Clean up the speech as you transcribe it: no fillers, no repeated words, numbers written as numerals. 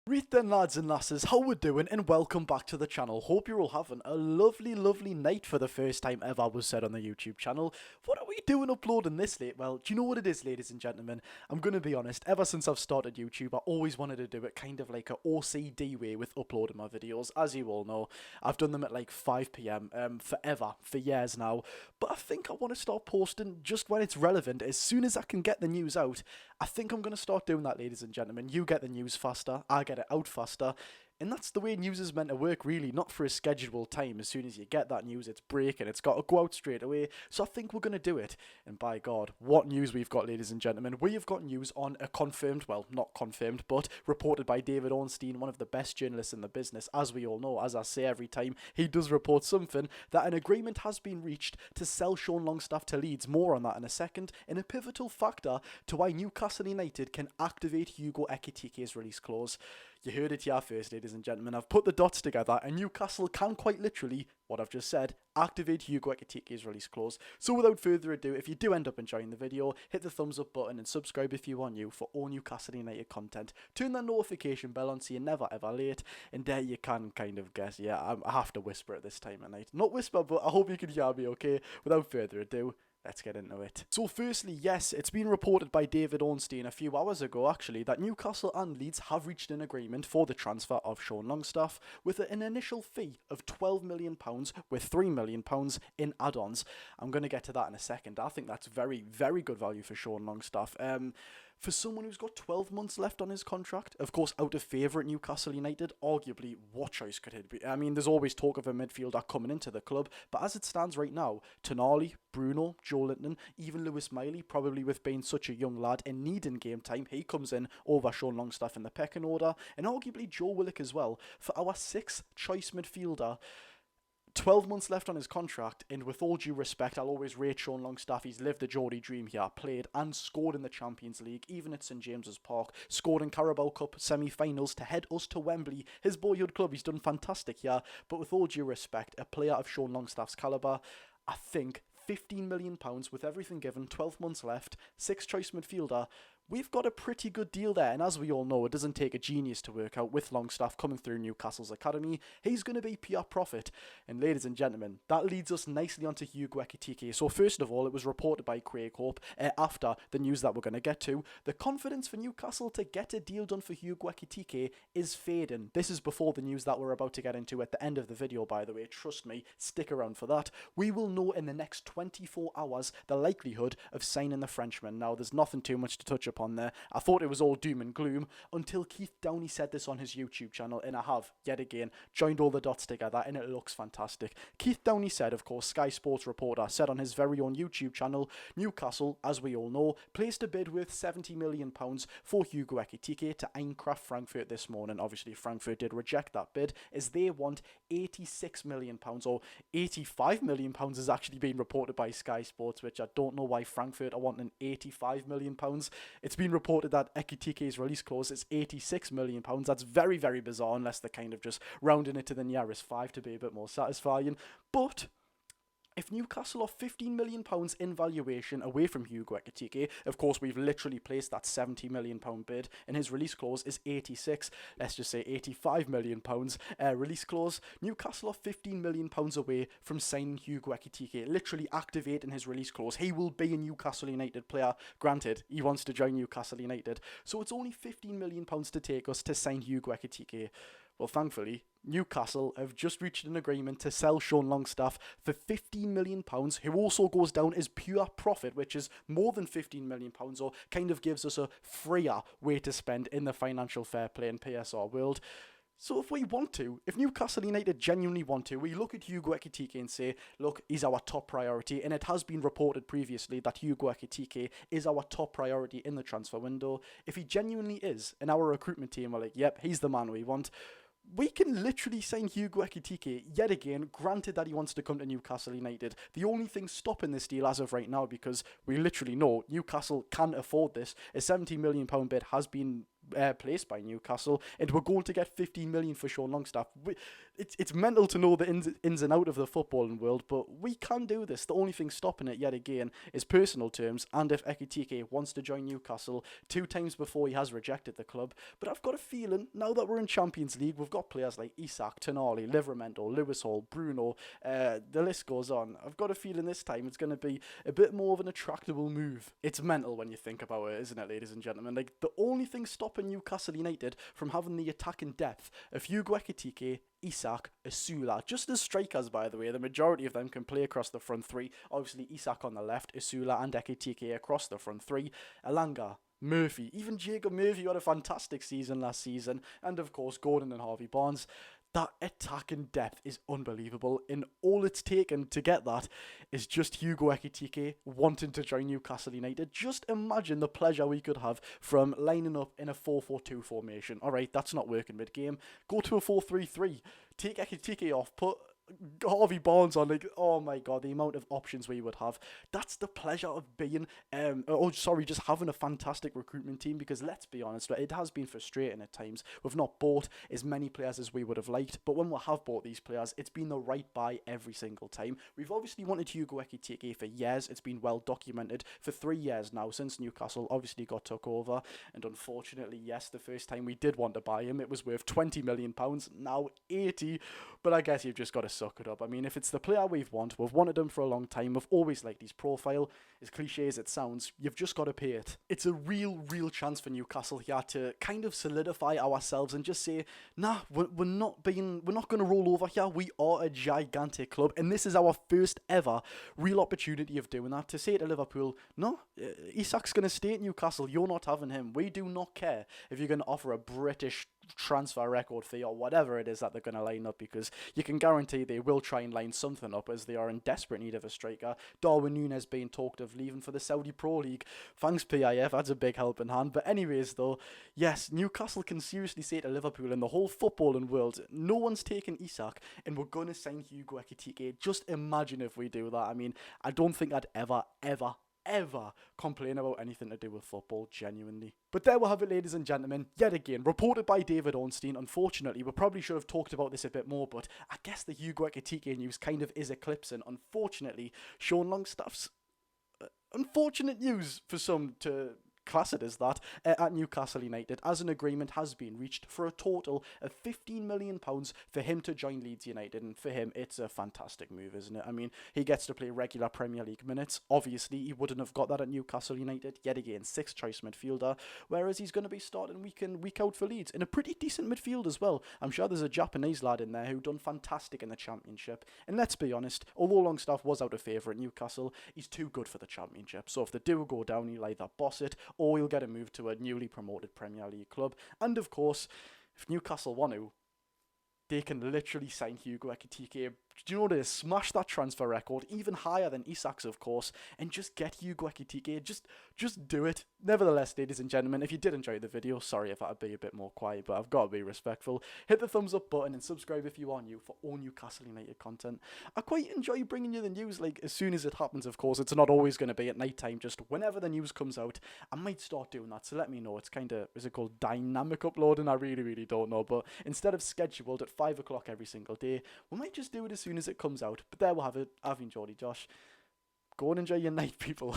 Read then, lads and lasses, how we doing, and welcome back to the channel. Hope you're all having a lovely night for the first time ever was said on the YouTube channel. What are we doing uploading this late? Well, do you know what it is, ladies and gentlemen? I'm gonna be honest, ever since I've started YouTube, I always wanted to do it kind of like a OCD way with uploading my videos. As you all know, I've done them at like 5 PM, forever, for years now. But I think I want to start posting just when it's relevant, as soon as I can get the news out. I think I'm gonna start doing that, ladies and gentlemen. You get the news faster, I get it out faster, and that's the way news is meant to work, really, not for a scheduled time. As soon as you get that news, it's breaking, it's got to go out straight away. So I think we're going to do it, and by God, what news we've got, ladies and gentlemen. We have got news on a confirmed, well, not confirmed, but reported by David Ornstein, one of the best journalists in the business, as we all know. As I say every time he does report something, that an agreement has been reached to sell Sean Longstaff to Leeds. More on that in a second, and a pivotal factor to why Newcastle United can activate Hugo Ekitike's release clause. You heard it here first, ladies and gentlemen. I've put the dots together, and Newcastle can quite literally, what I've just said, activate Hugo Ekitike's release clause. So without further ado, if you do end up enjoying the video, hit the thumbs up button and subscribe if you are new for all Newcastle United content. Turn that notification bell on so you're never ever late, and there you can kind of guess. Yeah, I have to whisper at this time of night. Not whisper, but I hope you can hear me okay. Without further ado, let's get into it. So firstly, yes, it's been reported by David Ornstein a few hours ago actually that Newcastle and Leeds have reached an agreement for the transfer of Sean Longstaff with an initial fee of £12 million with £3 million in add-ons. I'm going to get to that in a second. I think that's very good value for Sean Longstaff. For someone who's got 12 months left on his contract, of course, out of favour at Newcastle United, arguably, what choice could it be? I mean, there's always talk of a midfielder coming into the club, but as it stands right now, Tonali, Bruno, Joe Linton, even Lewis Miley, probably with being such a young lad and needing game time, he comes in over Sean Longstaff in the pecking order, and arguably Joe Willock as well, for our 6th choice midfielder. 12 months left on his contract, and with all due respect, I'll always rate Sean Longstaff. He's lived the Geordie dream here, played and scored in the Champions League, even at St James's Park, scored in Carabao Cup semi-finals to head us to Wembley, his boyhood club. He's done fantastic here, but with all due respect, a player of Sean Longstaff's calibre, I think £15 million with everything given, 12 months left, 6th choice midfielder, we've got a pretty good deal there, and as we all know, it doesn't take a genius to work out with Longstaff coming through Newcastle's academy. He's going to be pure profit. And ladies and gentlemen, that leads us nicely onto Hugo Ekitike. So first of all, it was reported by Craig Hope after the news that we're going to get to. The confidence for Newcastle to get a deal done for Hugo Ekitike is fading. This is before the news that we're about to get into at the end of the video, by the way. Trust me, stick around for that. We will know in the next 24 hours the likelihood of signing the Frenchman. Now, there's nothing too much to touch upon there. I thought it was all doom and gloom until Keith Downey said this on his YouTube channel, and I have, yet again, joined all the dots together, and it looks fantastic. Keith Downey said, of course, Sky Sports reporter, said on his very own YouTube channel, Newcastle, as we all know, placed a bid worth £70 million for Hugo Ekitike to Eintracht Frankfurt this morning. Obviously, Frankfurt did reject that bid, as they want £86 million, or £85 million is actually being reported by Sky Sports, which I don't know why Frankfurt are wanting £85 million. It's been reported that Ekitike's release clause is £86 million. That's very bizarre, unless they're kind of just rounding it to the nearest 5 to be a bit more satisfying. But if Newcastle are £15 million in valuation away from Hugo Ekitike, of course we've literally placed that £70 million bid, and his release clause is 86, let's just say £85 million release clause. Newcastle are £15 million away from signing Hugo Ekitike, literally activating his release clause. He will be a Newcastle United player. Granted, he wants to join Newcastle United, so it's only £15 million to take us to sign Hugo Ekitike. Well, thankfully, Newcastle have just reached an agreement to sell Sean Longstaff for £15 million, who also goes down as pure profit, which is more than £15 million, or kind of gives us a freer way to spend in the financial fair play and PSR world. So if we want to, if Newcastle United genuinely want to, we look at Hugo Ekitike and say, look, he's our top priority, and it has been reported previously that Hugo Ekitike is our top priority in the transfer window. If he genuinely is, and our recruitment team are like, yep, he's the man we want, we can literally sign Hugo Ekitike yet again, granted that he wants to come to Newcastle United. The only thing stopping this deal as of right now, because we literally know Newcastle can afford this, a £70 million bid has been placed by Newcastle, and we're going to get 15 million for Sean Longstaff. It's mental to know the ins and out of the footballing world, but we can do this. The only thing stopping it yet again is personal terms, and if Ekitike wants to join Newcastle 2 times before he has rejected the club. But I've got a feeling, now that we're in Champions League, we've got players like Isak, Tonali, Livramento, Lewis Hall, Bruno, the list goes on. I've got a feeling this time it's going to be a bit more of an attractable move. It's mental when you think about it, isn't it, ladies and gentlemen? Like, the only thing stopping Newcastle United from having the attacking depth of Hugo Ekitike, Isak, Asula, just as strikers, by the way, the majority of them can play across the front 3. Obviously, Isak on the left, Asula and Ekitike across the front 3. Elanga, Murphy, even Jacob Murphy had a fantastic season last season, and of course Gordon and Harvey Barnes. That attacking depth is unbelievable, and all it's taken to get that is just Hugo Ekitike wanting to join Newcastle United. Just imagine the pleasure we could have from lining up in a 4-4-2 formation. Alright, that's not working mid-game. Go to a 4-3-3. Take Ekitike off, put Harvey Barnes on. Like, oh my god, the amount of options we would have. That's the pleasure of being just having a fantastic recruitment team, because let's be honest, it has been frustrating at times. We've not bought as many players as we would have liked, but when we have bought these players, it's been the right buy every single time. We've obviously wanted Hugo Ekitike for years. It's been well documented for 3 years now, since Newcastle obviously got took over, and unfortunately, yes, the first time we did want to buy him, it was worth £20 million, now 80, but I guess you've just got to suck it up. I mean, if it's the player we've wanted him for a long time, we've always liked his profile, as cliche as it sounds, you've just got to pay it. It's a real chance for Newcastle here to kind of solidify ourselves and just say, nah, we're not going to roll over here. We are a gigantic club, and this is our first ever real opportunity of doing that. To say to Liverpool, no, Isak's going to stay at Newcastle, you're not having him. We do not care if you're going to offer a British transfer record fee or whatever it is that they're going to line up, because you can guarantee they will try and line something up, as they are in desperate need of a striker. Darwin Núñez being talked of leaving for the Saudi Pro League. Thanks PIF, that's a big helping hand. But anyways though, yes, Newcastle can seriously say to Liverpool and the whole footballing world, no one's taking Isak and we're going to sign Hugo Ekitike. Just imagine if we do that. I mean, I don't think I'd ever complain about anything to do with football, genuinely. But there we have it, ladies and gentlemen, yet again, reported by David Ornstein. Unfortunately, we probably should have talked about this a bit more, but I guess the Hugo Ekitike news kind of is eclipsing, unfortunately, Sean Longstaff's unfortunate news for some to class it as that, at Newcastle United, as an agreement has been reached for a total of £15 million for him to join Leeds United, and for him it's a fantastic move, isn't it? I mean, he gets to play regular Premier League minutes. Obviously he wouldn't have got that at Newcastle United, yet again 6th choice midfielder, whereas he's going to be starting week in week out for Leeds in a pretty decent midfield as well. I'm sure there's a Japanese lad in there who done fantastic in the Championship, and let's be honest, although Longstaff was out of favour at Newcastle, he's too good for the Championship, so if they do go down, he'll either boss it or he'll get a move to a newly promoted Premier League club. And of course, if Newcastle want to, they can literally sign Hugo Ekitike. Do you know what it is? Smash that transfer record, even higher than Isak's, of course, and just get Hugo Ekitike. Just do it. Nevertheless, ladies and gentlemen, if you did enjoy the video, sorry if I'd be a bit more quiet, but I've got to be respectful. Hit the thumbs up button and subscribe if you are new for all Newcastle United content. I quite enjoy bringing you the news, like, as soon as it happens, of course. It's not always going to be at night time, just whenever the news comes out. I might start doing that, so let me know. It's kind of, is it called dynamic uploading? I really don't know, but instead of scheduled at 5 o'clock every single day, we might just do it as soon as it comes out. But there we'll have it. I've been Geordie Josh. Go and enjoy your night, people.